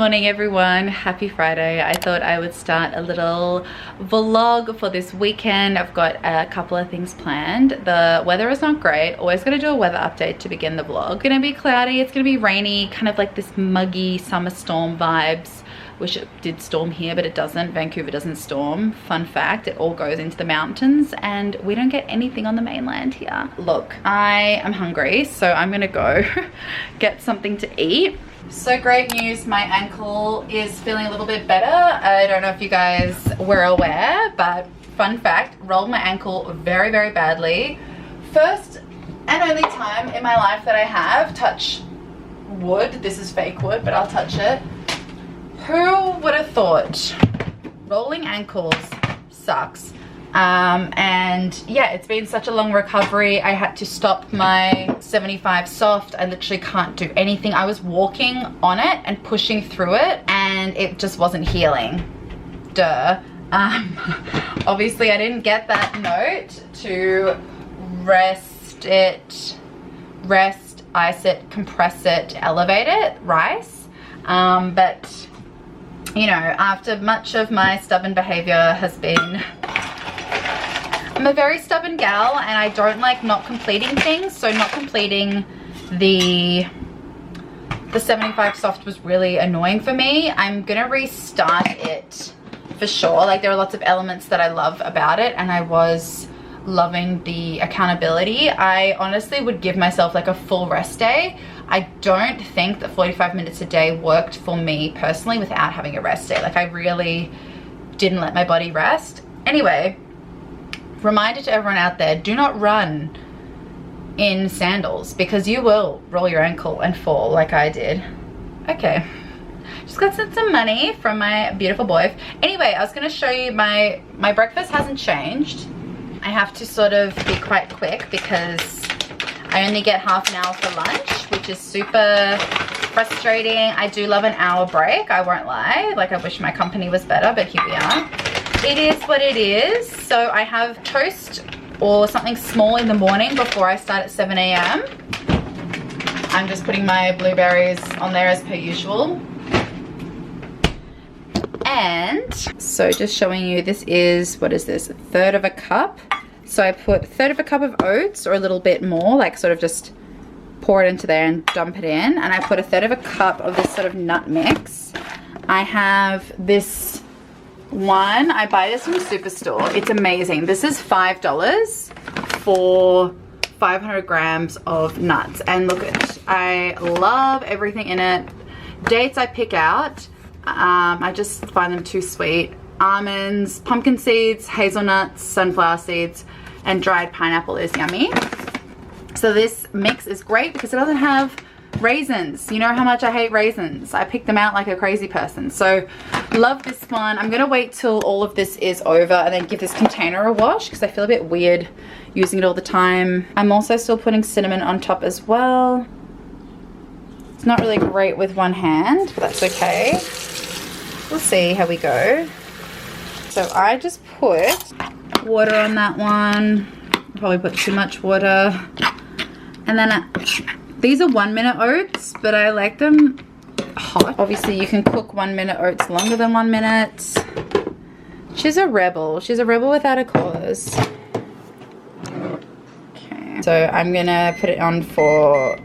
morning everyone, happy Friday. I thought I would start a little vlog for this weekend. I've got a couple of things planned. The weather is not great, always gonna do a weather update to begin the vlog. It's gonna be cloudy, it's gonna be rainy, kind of like this muggy summer storm vibes. Wish it did storm here, but it doesn't. Vancouver doesn't storm. Fun fact, it all goes into the mountains and we don't get anything on the mainland here. Look, I am hungry, so I'm gonna go get something to eat. So great news, my ankle is feeling a little bit better. I don't know if you guys were aware, but fun fact, rolled my ankle very, very badly. First and only time in my life that I have, touch wood. This is fake wood, but I'll touch it. Who would have thought rolling ankles sucks? And yeah, it's been such a long recovery. I had to stop my 75 soft. I literally can't do anything. I was walking on it and pushing through it and it just wasn't healing. Duh. Obviously I didn't get that note to rest it, ice it, compress it, elevate it, rice. But you know, after much of my stubborn behavior has been, I'm a very stubborn gal and I don't like not completing things. So not completing the 75 soft was really annoying for me. I'm gonna restart it for sure. Like there are lots of elements that I love about it and I was loving the accountability. I honestly would give myself like a full rest day. I don't think that 45 minutes a day worked for me personally without having a rest day. Like I really didn't let my body rest. Anyway, reminder to everyone out there, do not run in sandals because you will roll your ankle and fall like I did. Okay, just got some money from my beautiful boy. Anyway, I was gonna show you my breakfast hasn't changed. I have to sort of be quite quick because I only get half an hour for lunch, which is super frustrating. I do love an hour break, I won't lie. Like I wish my company was better, but here we are. It is what it is. So I have toast or something small in the morning before I start at 7 a.m. I'm just putting my blueberries on there as per usual. And so just showing you, this is, what is this, 1/3 of a cup. So I put 1/3 of a cup of oats or a little bit more, like sort of just pour it into there and dump it in. And I put 1/3 of a cup of this sort of nut mix. I have this one, I buy this from Superstore. It's amazing. This is $5 for 500 grams of nuts. And look at it. I love everything in it. Dates I pick out, I just find them too sweet. Almonds, pumpkin seeds, hazelnuts, sunflower seeds, and dried pineapple is yummy. So this mix is great because it doesn't have raisins. You know how much I hate raisins. I pick them out like a crazy person. So love this one. I'm gonna wait till all of this is over and then give this container a wash because I feel a bit weird using it all the time. I'm also still putting cinnamon on top as well. It's not really great with one hand, but that's okay. We'll see how we go. So I just put water on that one. Probably put too much water. And then these are 1 minute oats, but I like them hot. Obviously you can cook 1 minute oats longer than 1 minute. She's a rebel. She's a rebel without a cause. Okay. So I'm gonna put it on for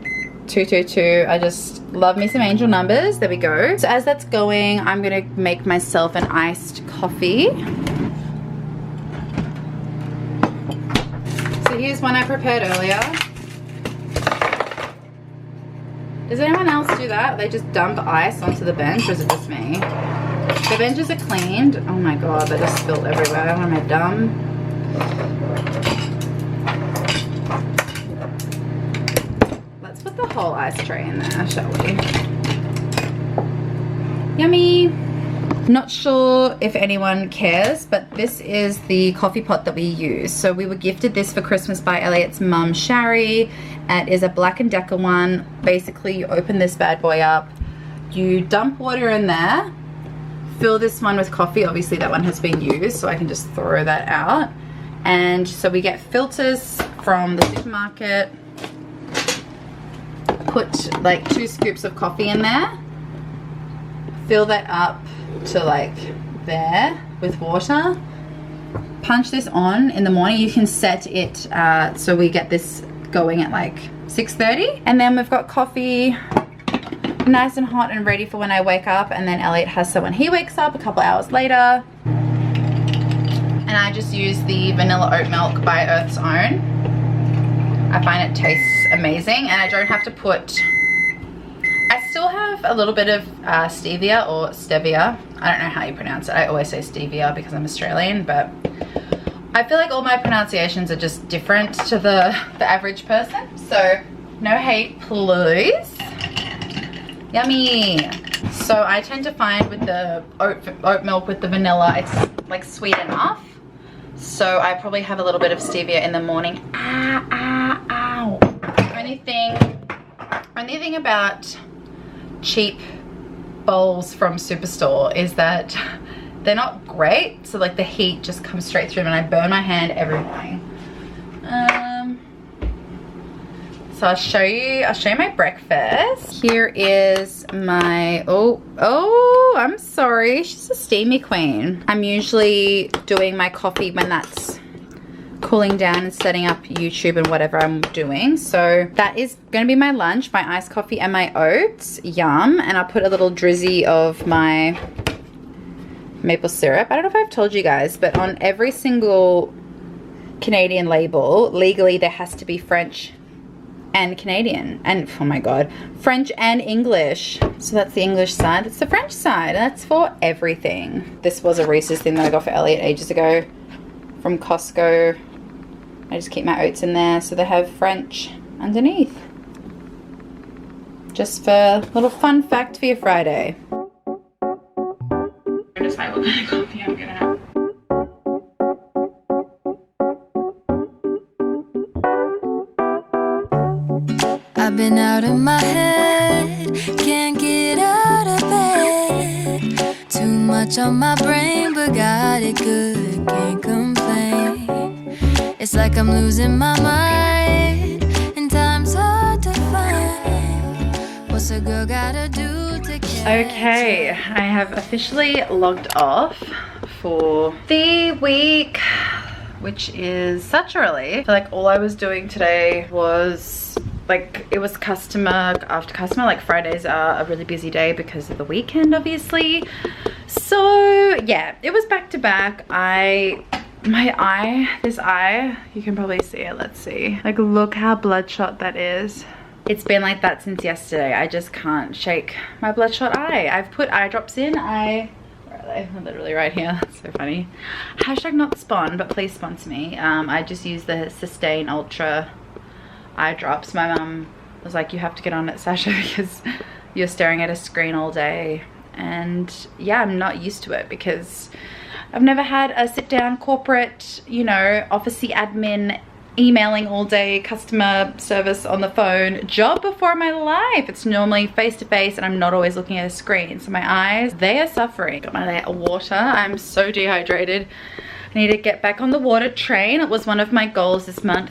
222. I just love me some angel numbers. There we go. So as that's going, I'm gonna make myself an iced coffee. So here's one I prepared earlier. Does anyone else do that? They just dump ice onto the bench, or is it just me? The benches are cleaned. Oh my god, they just spilled everywhere. What am I, dumb? Let's put the whole ice tray in there, shall we? Yummy! Not sure if anyone cares, but this is the coffee pot that we use. So we were gifted this for Christmas by Elliot's mum, Shari. It is a Black & Decker one. Basically, you open this bad boy up, you dump water in there, fill this one with coffee. Obviously, that one has been used, so I can just throw that out. And so we get filters from the supermarket. Put like 2 scoops of coffee in there. fill that up to like there with water. Punch this on in the morning. You can set it so we get this going at like 6:30, and then we've got coffee nice and hot and ready for when I wake up, and then Elliot has some when he wakes up a couple hours later. And I just use the vanilla oat milk by Earth's Own. I find it tastes amazing, and I don't have to put, I still have a little bit of stevia or stevia. I don't know how you pronounce it. I always say stevia because I'm Australian, but I feel like all my pronunciations are just different to the average person. So no hate, please. Yummy. So I tend to find with the oat milk with the vanilla, it's like sweet enough. So I probably have a little bit of stevia in the morning. Ow. Only thing about cheap bowls from Superstore is that they're not great. So like the heat just comes straight through them, and I burn my hand every morning. So I'll show you my breakfast. Here is my, oh, I'm sorry. She's a steamy queen. I'm usually doing my coffee when that's cooling down and setting up YouTube and whatever I'm doing. So that is gonna be my lunch, my iced coffee and my oats. Yum. And I'll put a little drizzy of my maple syrup. I don't know if I've told you guys, but on every single Canadian label, legally there has to be French and Canadian, and oh my god, French and English. So that's the English side, that's the French side, and that's for everything. This was a Reese's thing that I got for Elliot ages ago from Costco. I just keep my oats in there so they have French underneath. Just for a little fun fact for your Friday. Decide what kind of coffee I'm gonna have. I've been out of my head, can't get out of bed. Too much on my brain, but got it good, can't complain. It's like I'm losing my mind, and time's hard to find. What's a girl gotta do to care? Okay, I have officially logged off for the week, which is such a relief. I feel like all I was doing today was like, it was customer after customer. Like Fridays are a really busy day because of the weekend, obviously. So yeah, it was back to back. This eye, you can probably see it, let's see. Like, look how bloodshot that is. It's been like that since yesterday. I just can't shake my bloodshot eye. I've put eye drops in. Where are they? They're literally right here. That's so funny. Hashtag not spawn, but please sponsor me. I just use the Sustain Ultra eye drops. My mum was like, you have to get on it, Sasha, because you're staring at a screen all day. And yeah, I'm not used to it because I've never had a sit down corporate, you know, officey admin, emailing all day, customer service on the phone job before in my life. It's normally face to face and I'm not always looking at a screen. So my eyes, they are suffering. Got my water. I'm so dehydrated. I need to get back on the water train. It was one of my goals this month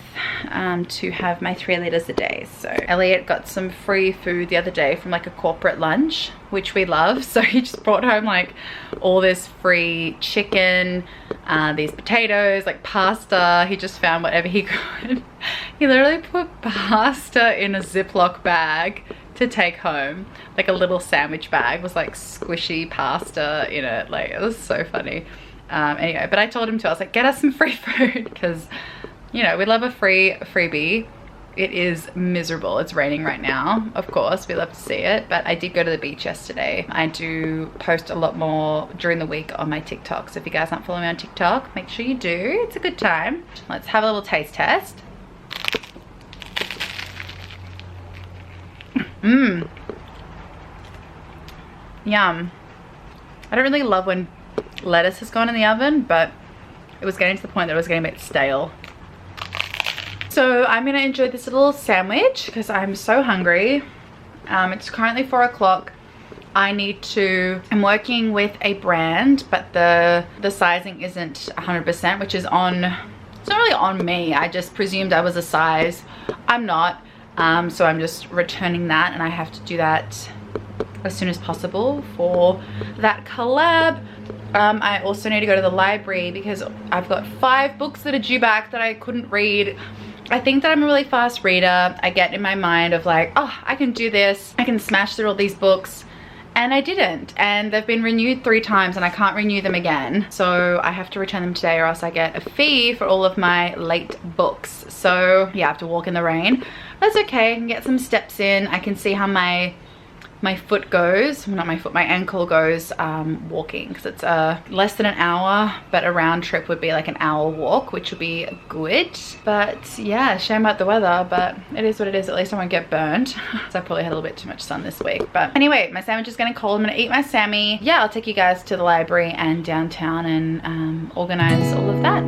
to have my 3 liters a day. So Elliot got some free food the other day from like a corporate lunch, which we love. So he just brought home like all this free chicken, these potatoes, like pasta. He just found whatever he could. He literally put pasta in a Ziploc bag to take home. Like a little sandwich bag was like squishy pasta in it. Like, it was so funny. Anyway, but I told him to, I was like, get us some free food, because, you know, we love a freebie. It is miserable. It's raining right now, of course. We love to see it, but I did go to the beach yesterday. I do post a lot more during the week on my TikTok, so if you guys aren't following me on TikTok, make sure you do. It's a good time. Let's have a little taste test. Yum. I don't really love when lettuce has gone in the oven, but it was getting to the point that it was getting a bit stale. So I'm gonna enjoy this little sandwich because I'm so hungry. It's currently 4 o'clock. I'm working with a brand, but the sizing isn't 100%, which is it's not really on me. I just presumed I was a size. I'm not. So I'm just returning that, and I have to do that as soon as possible for that collab. I also need to go to the library because I've got 5 books that are due back that I couldn't read. I think that I'm a really fast reader. I get in my mind of like, oh, I can do this. I can smash through all these books. And I didn't. And they've been renewed 3 times and I can't renew them again. So I have to return them today or else I get a fee for all of my late books. So yeah, I have to walk in the rain. That's okay, I can get some steps in. I can see how my foot goes, not my foot, my ankle goes walking, because it's less than an hour, but a round trip would be like an hour walk, which would be good. But yeah, shame about the weather, but it is what it is. At least I won't get burned. So I probably had a little bit too much sun this week. But anyway, my sandwich is getting cold. I'm gonna eat my Sammy. Yeah, I'll take you guys to the library and downtown and organize all of that.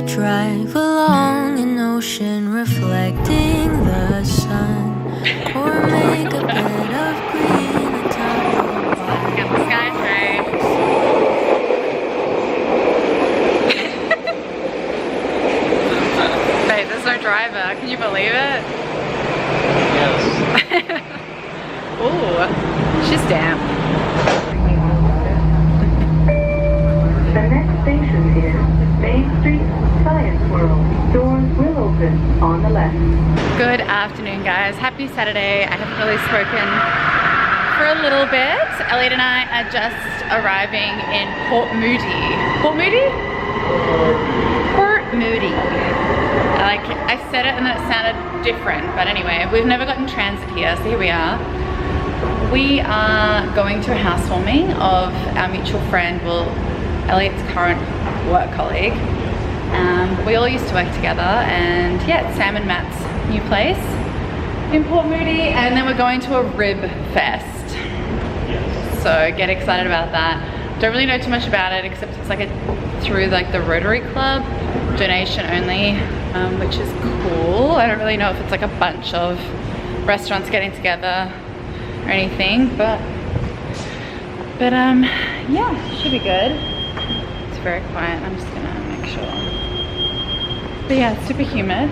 Drive along an ocean reflecting the sun, or make a bed of green atop. Got the sky train. Wait, there's no driver. Can you believe it? Yes. Ooh, she's damp. The next station is Main Street Science World. Doors will open on the left. Good afternoon, guys. Happy Saturday. I haven't really spoken for a little bit. Elliot and I are just arriving in Port Moody. Port Moody? Port Moody. I said it and then it sounded different, but anyway, we've never gotten transit here, so here we are. We are going to a housewarming of our mutual friend, well, Elliot's current work colleague. We all used to work together, and yeah, it's Sam and Matt's new place in Port Moody, and then we're going to a rib fest. So get excited about that. Don't really know too much about it, except it's like through like the Rotary Club, donation only, which is cool. I don't really know if it's like a bunch of restaurants getting together or anything, but yeah, should be good. It's very quiet. I'm just gonna make sure. But yeah, it's super humid.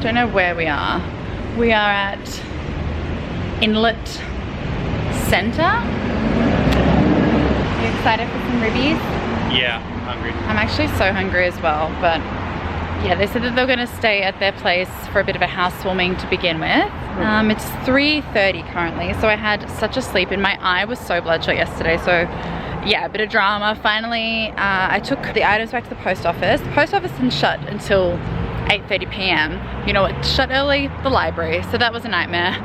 Don't know where we are. We are at Inlet Center. Are you excited for some ribbies? Yeah, I'm hungry. I'm actually so hungry as well, but yeah, they said that they're gonna stay at their place for a bit of a housewarming to begin with. It's 3:30 currently, so I had such a sleep in. My eye was so bloodshot yesterday, so yeah, a bit of drama. Finally, I took the items back to the post office. The post office didn't shut until 8:30 p.m. You know, it shut early, the library, so that was a nightmare.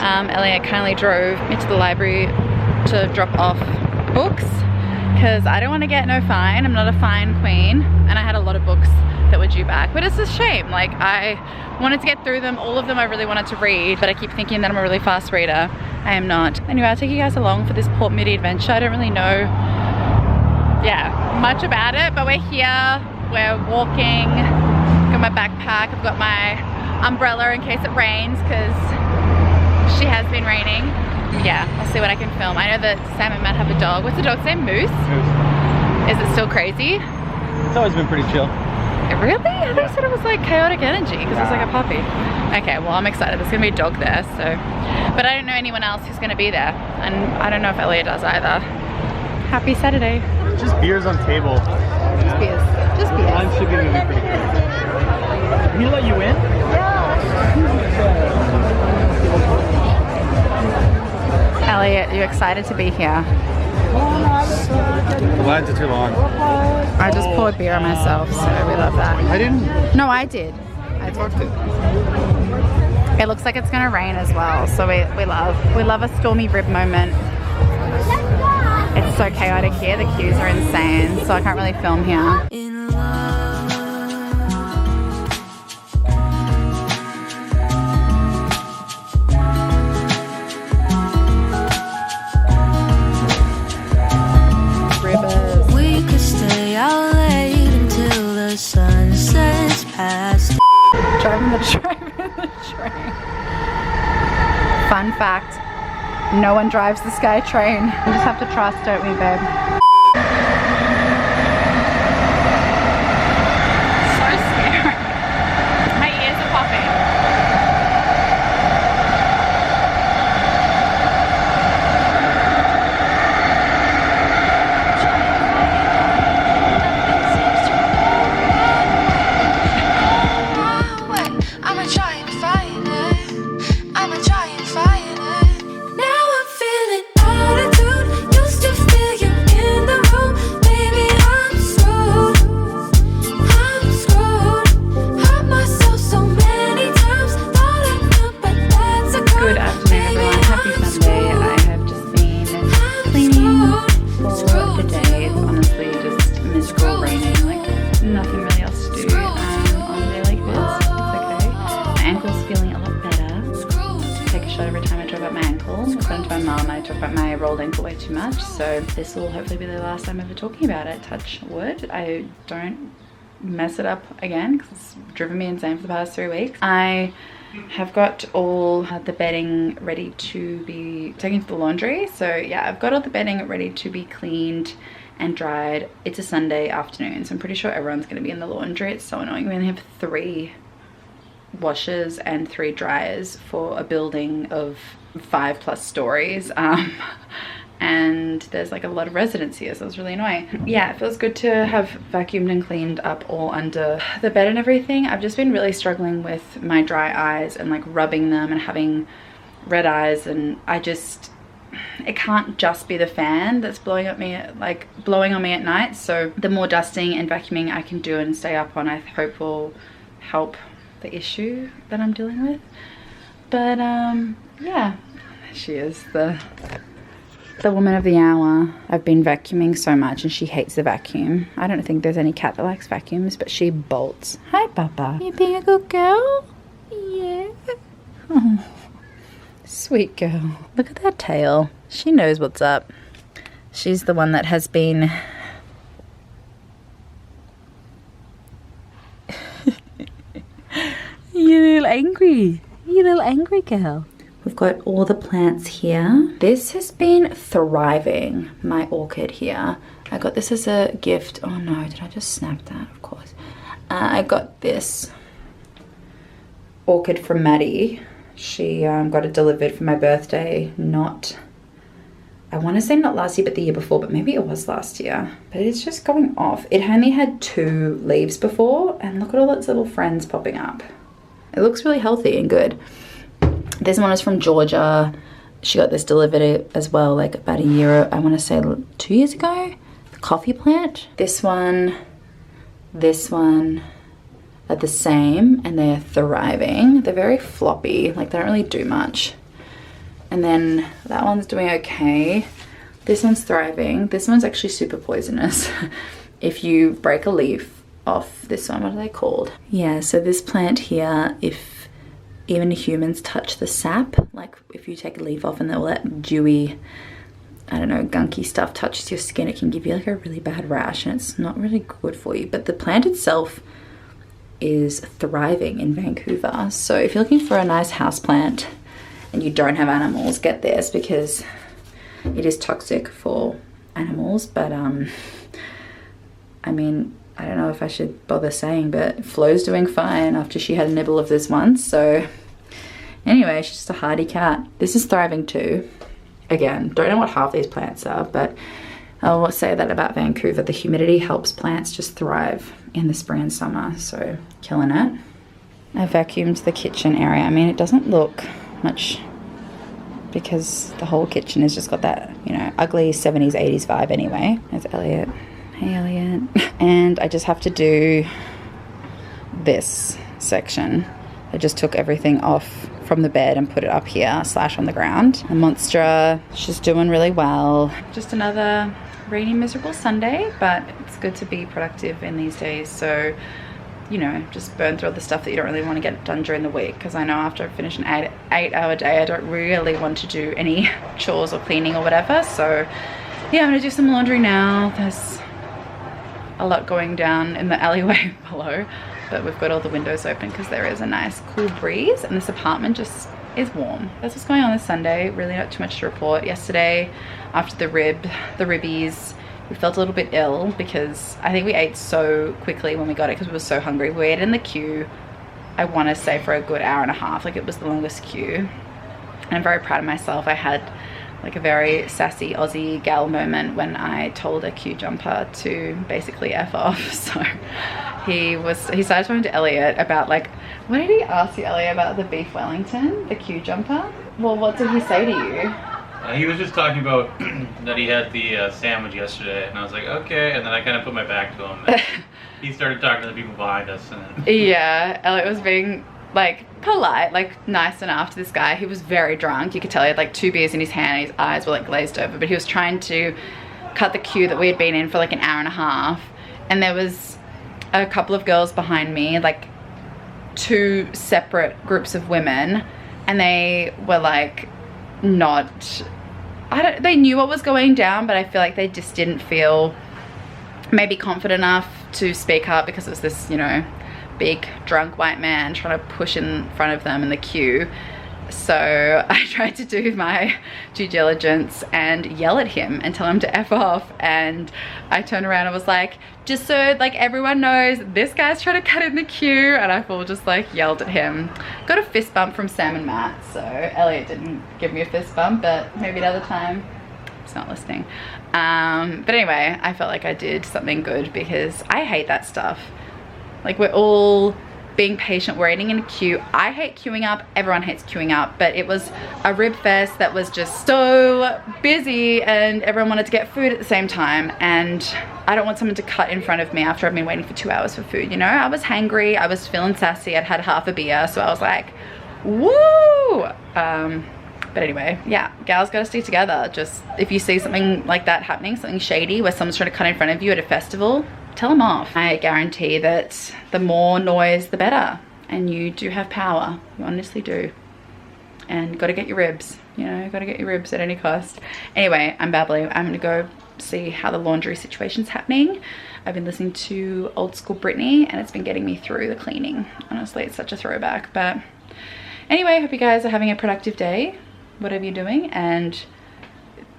Elliot kindly drove me to the library to drop off books, because I don't want to get no fine. I'm not a fine queen, and I had a lot of books that were due back, but it's a shame. Like, I wanted to get through them. All of them I really wanted to read, but I keep thinking that I'm a really fast reader. I am not. Anyway, I'll take you guys along for this Port Moody adventure. I don't really know, yeah, much about it, but we're here, we're walking. Got my backpack, I've got my umbrella in case it rains, because she has been raining. Yeah, I'll see what I can film. I know that Sam and Matt have a dog. What's the dog's name? Moose? Moose. Is it still crazy? It's always been pretty chill. Really? I thought you said it was like chaotic energy because it's like a puppy. Okay, well, I'm excited. There's gonna be a dog there, so. But I don't know anyone else who's gonna be there, and I don't know if Elliot does either. Happy Saturday. Just beers on table. Just beers. Just beers. I'm shipping will be pretty good. Can he let you in? Elliot, you excited to be here? The lines are too long. I just poured beer on myself, so we love that. I didn't. No, I did. I talked to. It looks like it's gonna rain as well, so we love a stormy rib moment. It's so chaotic here. The queues are insane, so I can't really film here. In love. Ribbers. We could stay out late until the sun sets past. Driving the train. Fun fact, no one drives the SkyTrain. You just have to trust, don't we, babe? I talk about my rolled ankle way too much, so this will hopefully be the last time ever talking about it. Touch wood, I don't mess it up again because it's driven me insane for the past 3 weeks. I have got all the bedding ready to be taken to the laundry. So yeah, I've got all the bedding ready to be cleaned and dried. It's a Sunday afternoon, so I'm pretty sure everyone's going to be in the laundry. It's so annoying. We only have 3 washers and 3 dryers for a building of 5+ stories. And there's like a lot of residents here, so it's really annoying. Yeah, it feels good to have vacuumed and cleaned up all under the bed and everything. I've just been really struggling with my dry eyes and like rubbing them and having red eyes, and it can't just be the fan that's blowing on me at night. So the more dusting and vacuuming I can do and stay up on, I hope will help the issue that I'm dealing with. But yeah, she is the woman of the hour. I've been vacuuming so much and she hates the vacuum. I don't think there's any cat that likes vacuums, but she bolts. Hi, Papa. You being a good girl? Yeah. Oh, sweet girl. Look at that tail. She knows what's up. She's the one that has been... You little angry. You little angry girl. We've got all the plants here. This has been thriving, my orchid here. I got this as a gift. Oh no, did I just snap that? Of course. I got this orchid from Maddie. She got it delivered for my birthday. I want to say not last year, but the year before, but maybe it was last year. But it's just going off. It only had 2 leaves before, and look at all its little friends popping up. It looks really healthy and good. This one is from Georgia. She got this delivered as well, like about a year, I want to say 2 years ago. The coffee plant. This one are the same, and they're thriving. They're very floppy, like they don't really do much. And then that one's doing okay. This one's thriving. This one's actually super poisonous. If you break a leaf off this one, what are they called? Yeah, so this plant here, if even humans touch the sap, like if you take a leaf off and all that dewy, I don't know, gunky stuff touches your skin, it can give you like a really bad rash, and it's not really good for you. But the plant itself is thriving in Vancouver. So if you're looking for a nice house plant and you don't have animals, get this, because it is toxic for animals. But I mean, I don't know if I should bother saying, but Flo's doing fine after she had a nibble of this one. So anyway, she's just a hardy cat. This is thriving too. Again, don't know what half these plants are, but I'll say that about Vancouver. The humidity helps plants just thrive in the spring and summer, so killing it. I vacuumed the kitchen area. I mean, it doesn't look much because the whole kitchen has just got that, you know, ugly 70s, 80s vibe anyway. There's Elliot. Hey, Elliot. And I just have to do this section. I just took everything off from the bed and put it up here / on the ground. And Monstera, she's doing really well. Just another rainy, miserable Sunday, but it's good to be productive in these days. So, you know, just burn through all the stuff that you don't really want to get done during the week, because I know after I finish an 8-hour day, I don't really want to do any chores or cleaning or whatever. So yeah, I'm gonna do some laundry now. There's a lot going down in the alleyway below, but we've got all the windows open because there is a nice cool breeze, and this apartment just is warm. That's what's going on this Sunday. Really not too much to report. Yesterday, after the ribbies, we felt a little bit ill because I think we ate so quickly when we got it because we were so hungry. We waited in the queue, I want to say for a good hour and a half, like it was the longest queue. And I'm very proud of myself. I had like a very sassy Aussie gal moment when I told a queue jumper to basically F off. So he started talking to Elliot about, like, what did he ask you, Elliot, about the beef Wellington, the queue jumper? Well, what did he say to you? He was just talking about that he had the sandwich yesterday, and I was like, okay, and then I kind of put my back to him, and he started talking to the people behind us. And yeah, Elliot was being like polite, like nice enough to this guy. He was very drunk. You could tell he had like 2 beers in his hand and his eyes were like glazed over, but he was trying to cut the queue that we had been in for like an hour and a half. And there was a couple of girls behind me, like 2 separate groups of women, and they were like not they knew what was going down, but I feel like they just didn't feel maybe confident enough to speak up because it was this, you know, big drunk white man trying to push in front of them in the queue. So I tried to do my due diligence and yell at him and tell him to F off. And I turned around and was like, just so like everyone knows, this guy's trying to cut in the queue. And I full just like yelled at him. Got a fist bump from Sam and Matt. So Elliot didn't give me a fist bump, but maybe another time. He's not listening. But anyway, I felt like I did something good because I hate that stuff. Like, we're all being patient, waiting in a queue. I hate queuing up, everyone hates queuing up, but it was a rib fest that was just so busy and everyone wanted to get food at the same time, and I don't want someone to cut in front of me after I've been waiting for 2 hours for food, you know? I was hangry, I was feeling sassy, I'd had half a beer, so I was like, woo! But anyway, yeah, gals gotta stick together. Just, if you see something like that happening, something shady where someone's trying to cut in front of you at a festival, tell them off. I guarantee that the more noise, the better. And you do have power. You honestly do. And gotta get your ribs. You know, gotta get your ribs at any cost. Anyway, I'm babbling. I'm gonna go see how the laundry situation's happening. I've been listening to old school Britney and it's been getting me through the cleaning. Honestly, it's such a throwback. But anyway, I hope you guys are having a productive day, whatever you're doing. And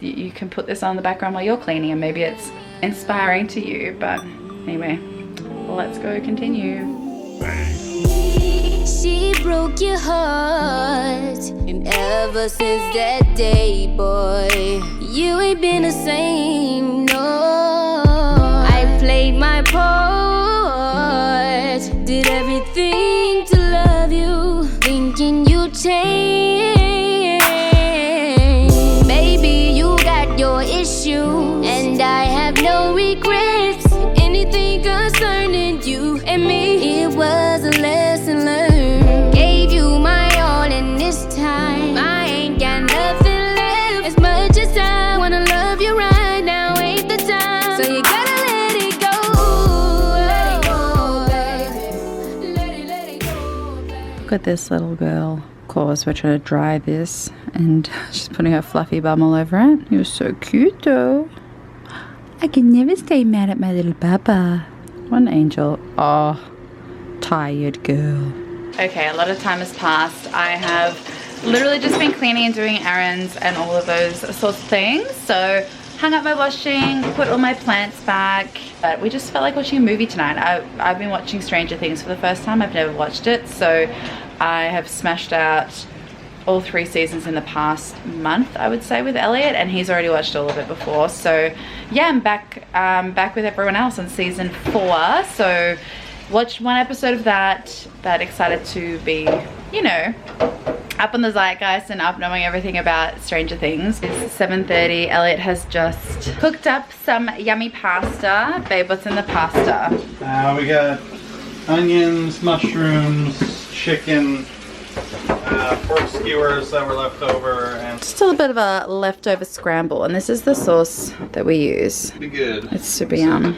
you can put this on the background while you're cleaning and maybe it's inspiring to you. But anyway, let's go continue. She broke your heart, and ever since that day, boy, you ain't been the same, no. I played my part, did everything to love you, thinking you'd change. Maybe you got your issues, and I have no regrets. Anything concerning you and me, it was a lesson learned. Gave you my all, and this time I ain't got nothing left. As much as I wanna love you right now, ain't the time. So you gotta let it go. Let it go, baby. Let it go, baby. Look at this little girl. Of course, we're trying to dry this and she's putting her fluffy bum all over it. He was so cute though. I can never stay mad at my little papa. What an angel. Oh, tired girl. Okay, a lot of time has passed. I have literally just been cleaning and doing errands and all of those sorts of things. So, hung up my washing, put all my plants back. But we just felt like watching a movie tonight. I've been watching Stranger Things for the first time. I've never watched it. So, I have smashed out all 3 seasons in the past month, I would say, with Elliot, and he's already watched all of it before. So yeah, I'm back with everyone else on season 4. So watched 1 episode of that, but excited to be, you know, up on the zeitgeist and up knowing everything about Stranger Things. It's 7:30. Elliot has just cooked up some yummy pasta. Babe, what's in the pasta? We got onions, mushrooms, chicken, pork skewers that were left over, and Just a little bit of a leftover scramble, and this is the sauce that we use. be good. It's super yum.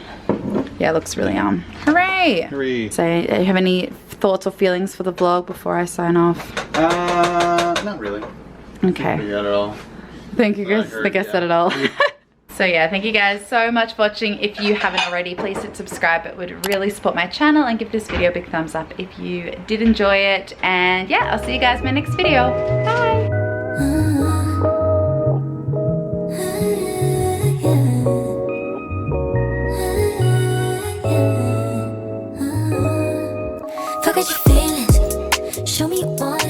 Yeah, it looks really yum. Hooray! Hooray. So, do you have any thoughts or feelings for the vlog before I sign off? Not really. Okay. You got it all. Thank you guys. I guess yeah. said it all. So yeah, thank you guys so much for watching. If you haven't already, please hit subscribe. It would really support my channel, and give this video a big thumbs up if you did enjoy it. And yeah, I'll see you guys in my next video. Bye! Forget your feelings, show me you want